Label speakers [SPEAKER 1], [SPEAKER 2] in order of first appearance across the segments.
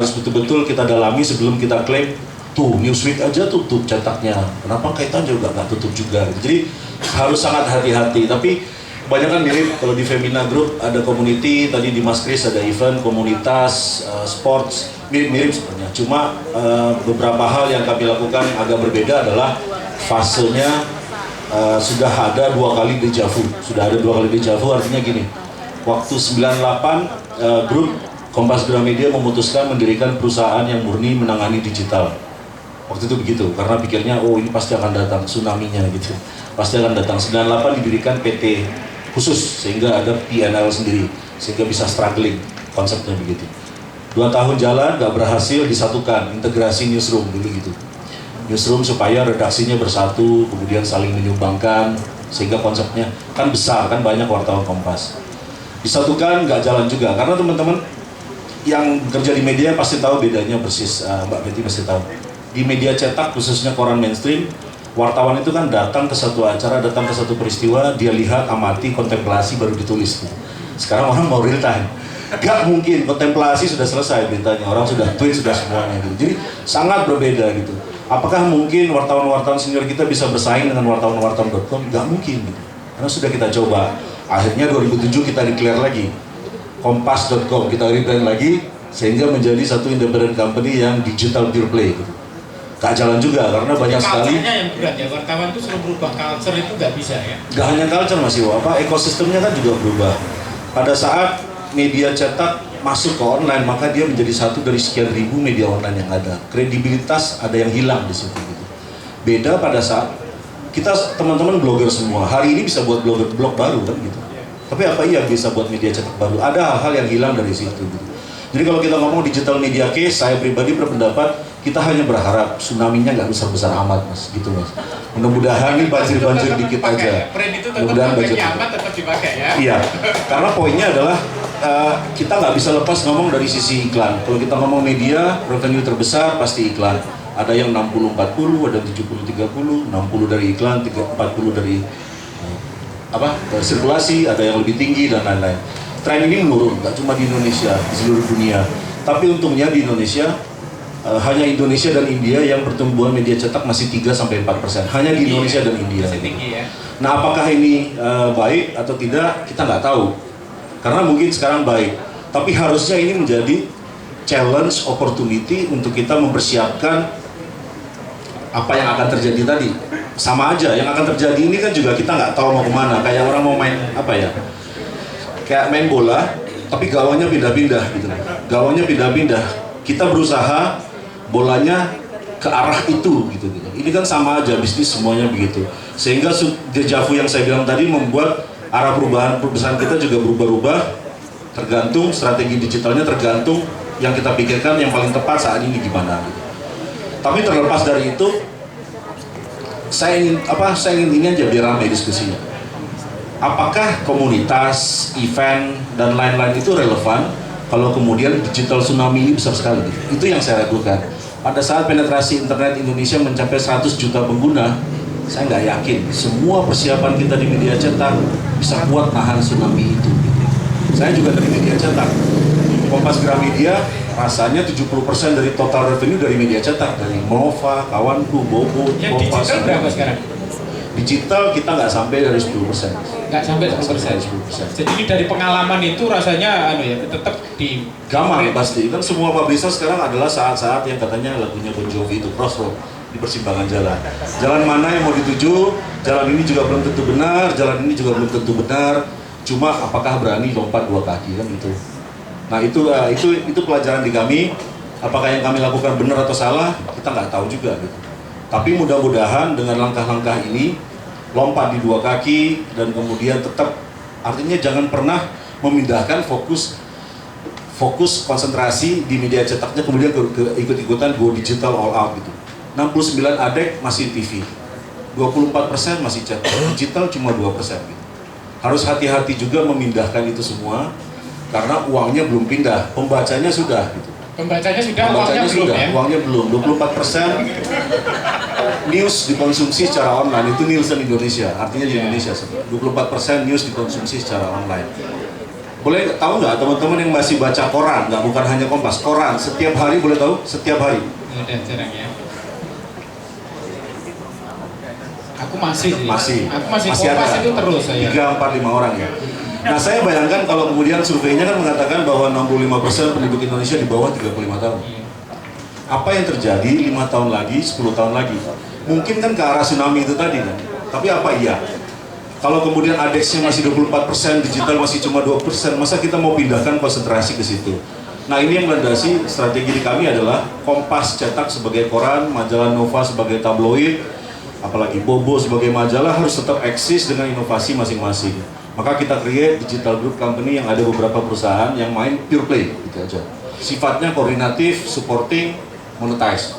[SPEAKER 1] harus betul-betul kita dalami sebelum kita klaim tuh Newsweek aja tutup cetaknya, kenapa Kaitan juga nggak tutup juga. Jadi harus sangat hati-hati. Tapi kebanyakan mirip. Kalau di Femina Group ada community, tadi di Mas Kris ada event, komunitas, sports, mirip-mirip sebenarnya. Cuma beberapa hal yang kami lakukan agak berbeda adalah fasenya sudah ada 2 kali deja vu. Sudah ada 2 kali deja vu, artinya gini, waktu 98 grup Kompas Gramedia memutuskan mendirikan perusahaan yang murni menangani digital. Waktu itu begitu, karena pikirnya oh ini pasti akan datang tsunami-nya gitu. Pasti akan datang. 98 didirikan PT khusus sehingga ada P&L sendiri, sehingga bisa struggling, konsepnya begitu. 2 tahun jalan gak berhasil, disatukan, integrasi newsroom dulu gitu. Newsroom supaya redaksinya bersatu, kemudian saling menyumbangkan, sehingga konsepnya kan besar, kan banyak wartawan Kompas. Disatukan gak jalan juga, karena teman-teman yang kerja di media pasti tahu bedanya persis, Mbak Betty pasti tahu. Di media cetak, khususnya koran mainstream, wartawan itu kan datang ke satu acara, datang ke satu peristiwa, dia lihat, amati, kontemplasi, baru ditulis. Sekarang orang mau real time. Gak mungkin, kontemplasi sudah selesai beritanya, orang sudah tweet, sudah semuanya gitu. Jadi sangat berbeda gitu. Apakah mungkin wartawan-wartawan senior kita bisa bersaing dengan wartawan-wartawan.com? Gak mungkin gitu. Karena sudah kita coba. Akhirnya 2007 kita declare lagi. Kompas.com kita rebrand lagi, sehingga menjadi satu independent company yang digital pure play gitu. Gak jalan juga karena banyak sekali.
[SPEAKER 2] Yang berat ya, wartawan itu suruh berubah culture itu gak bisa ya?
[SPEAKER 1] Gak hanya culture Mas Iwo, ekosistemnya kan juga berubah. Pada saat media cetak masuk ke online, maka dia menjadi satu dari sekian ribu media online yang ada. Kredibilitas ada yang hilang di situ gitu. Beda pada saat kita teman-teman blogger semua, hari ini bisa buat blog baru kan gitu. Tapi apa iya bisa buat media cetak baru? Ada hal-hal yang hilang dari situ gitu. Jadi kalau kita ngomong digital media case, saya pribadi berpendapat kita hanya berharap tsunami-nya nggak besar-besar amat Mas, gitu Mas. Mudah-mudahan ini banjir-banjir dikit aja.
[SPEAKER 2] Mudah-mudahan banjir amat tetap dipakai ya.
[SPEAKER 1] Iya, karena poinnya adalah kita nggak bisa lepas ngomong dari sisi iklan. Kalau kita ngomong media, revenue terbesar pasti iklan. Ada yang 60-40, ada 70-30, 60 dari iklan, 40 dari sirkulasi, ada yang lebih tinggi dan lain-lain. Tren ini menurun, nggak cuma di Indonesia, di seluruh dunia. Tapi untungnya di Indonesia, hanya Indonesia dan India yang pertumbuhan media cetak masih 3-4%. Hanya di Indonesia dan India. Nah, apakah ini baik atau tidak, kita nggak tahu. Karena mungkin sekarang baik. Tapi harusnya ini menjadi challenge, opportunity untuk kita mempersiapkan apa yang akan terjadi tadi. Sama aja, yang akan terjadi ini kan juga kita nggak tahu mau kemana. Kayak orang mau main, kayak main bola, tapi gawangnya pindah-pindah gitu. Gawangnya pindah-pindah. Kita berusaha bolanya ke arah itu gitu. Ini kan sama aja, bisnis semuanya begitu. Sehingga deja vu yang saya bilang tadi membuat arah perubahan kita juga berubah-ubah. Tergantung strategi digitalnya, tergantung yang kita pikirkan yang paling tepat saat ini gimana gitu. Tapi terlepas dari itu, saya ingin ini aja biar ramai diskusinya. Apakah komunitas, event, dan lain-lain itu relevan kalau kemudian digital tsunami ini besar sekali? Itu yang saya ragukan. Pada saat penetrasi internet Indonesia mencapai 100 juta pengguna, saya nggak yakin semua persiapan kita di media cetak bisa kuat nahan tsunami itu. Saya juga dari media cetak. Kompas Gramedia rasanya 70% dari total revenue dari media cetak, dari Nova, kawanku, Bobo,
[SPEAKER 2] yang
[SPEAKER 1] Kompas.
[SPEAKER 2] digital berapa sekarang?
[SPEAKER 1] Digital kita nggak sampai dari 10%.
[SPEAKER 2] Nggak sampai 10%. Jadi ini dari pengalaman itu rasanya tetap di
[SPEAKER 1] gampang pasti. Kan semua publisher sekarang adalah saat-saat yang katanya lagunya Bon Jovi itu crossroad di persimpangan jalan. Jalan mana yang mau dituju? Jalan ini juga belum tentu benar, jalan ini juga belum tentu benar. Cuma apakah berani lompat 2 kaki kan itu. Nah itu pelajaran di kami. Apakah yang kami lakukan benar atau salah? Kita nggak tahu juga gitu. Tapi mudah-mudahan dengan langkah-langkah ini lompat di 2 kaki dan kemudian tetap, artinya jangan pernah memindahkan fokus konsentrasi di media cetaknya kemudian ikut-ikutan go digital all out gitu. 69 adek masih TV, 24% masih cetak, digital cuma 2% gitu. Harus hati-hati juga memindahkan itu semua karena uangnya belum pindah, pembacanya sudah gitu.
[SPEAKER 2] Pembacanya sudah,
[SPEAKER 1] uangnya belum. 24% news dikonsumsi secara online, itu Nielsen Indonesia, artinya di Indonesia 24% news dikonsumsi secara online. Boleh tahu nggak teman-teman yang masih baca koran, nggak bukan hanya Kompas, koran setiap hari, boleh tahu? Setiap hari.
[SPEAKER 2] Udah jarang ya. Aku masih sih.
[SPEAKER 1] Masih.
[SPEAKER 2] Aku masih
[SPEAKER 1] Masih
[SPEAKER 2] Kompas
[SPEAKER 1] ada.
[SPEAKER 2] itu terus saya.
[SPEAKER 1] 3, 4, 5 orang ya. Nah saya bayangkan kalau kemudian surveinya kan mengatakan bahwa 65% penduduk Indonesia di bawah 35 tahun.
[SPEAKER 2] Iya.
[SPEAKER 1] Apa yang terjadi 5 tahun lagi, 10 tahun lagi? Mungkin kan ke arah tsunami itu tadi kan. Tapi apa iya? Kalau kemudian indeksnya masih 24%, digital masih cuma 2%, masa kita mau pindahkan konsentrasi ke situ? Nah ini yang landasi strategi di kami adalah Kompas cetak sebagai koran, majalah Nova sebagai tabloid, apalagi Bobo sebagai majalah harus tetap eksis dengan inovasi masing-masing. Maka kita create digital group company yang ada beberapa perusahaan yang main pure play, gitu aja. Sifatnya koordinatif, supporting, monetize.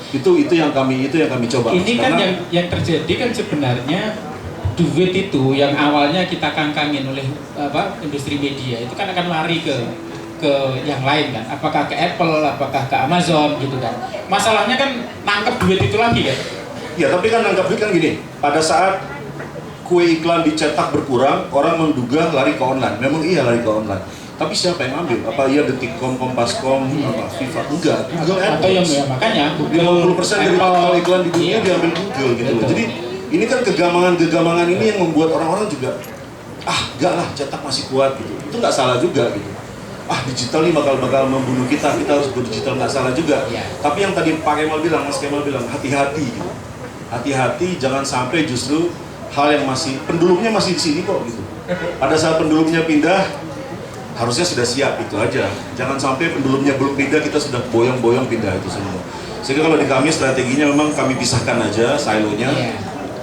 [SPEAKER 1] Itu yang kami coba.
[SPEAKER 2] Ini kan yang terjadi kan sebenarnya duit itu yang awalnya kita kangkangin oleh industri media itu kan akan lari ke yang lain kan, apakah ke Apple, apakah ke Amazon gitu kan. Masalahnya kan nangkep duit itu lagi kan.
[SPEAKER 1] Ya tapi kan nangkep duit kan gini, pada saat kue iklan dicetak berkurang, orang menduga lari ke online. Memang iya lari ke online. Tapi siapa yang ambil? Apa iya Detikcom, Kompascom, apa FIFA? Enggak, Google AdWords.
[SPEAKER 2] Atau yang makanya Google
[SPEAKER 1] 50% dari total iklan di dunia diambil Google gitu loh. Jadi ini kan kegamangan ini yang membuat orang-orang juga enggak lah, cetak masih kuat gitu. Itu nggak salah juga gitu. Digital nih bakal membunuh kita harus go digital, nggak salah juga. Tapi yang tadi Pak Kemal bilang, Mas Kemal bilang, hati-hati gitu. Hati-hati jangan sampai justru hal yang masih, pendulumnya masih di sini kok gitu. Pada saat pendulumnya pindah, harusnya sudah siap, itu aja. Jangan sampai pendulumnya belum pindah, kita sudah boyong-boyong pindah itu semua. Sehingga kalau di kami strateginya memang kami pisahkan aja silonya.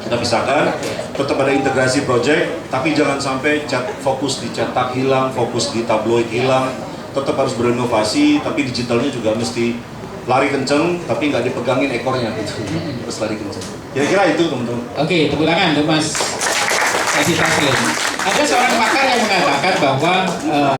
[SPEAKER 1] Kita pisahkan, tetap ada integrasi project, tapi jangan sampai fokus di cetak hilang, fokus di tabloid hilang. Tetap harus berinovasi, tapi digitalnya juga mesti lari kenceng, tapi nggak dipegangin ekornya gitu. Terus lari kenceng. Kira-kira itu teman-teman.
[SPEAKER 2] Oke, tepuk tangan untuk Mas Edi Taslim. Ada seorang pakar yang mengatakan bahwa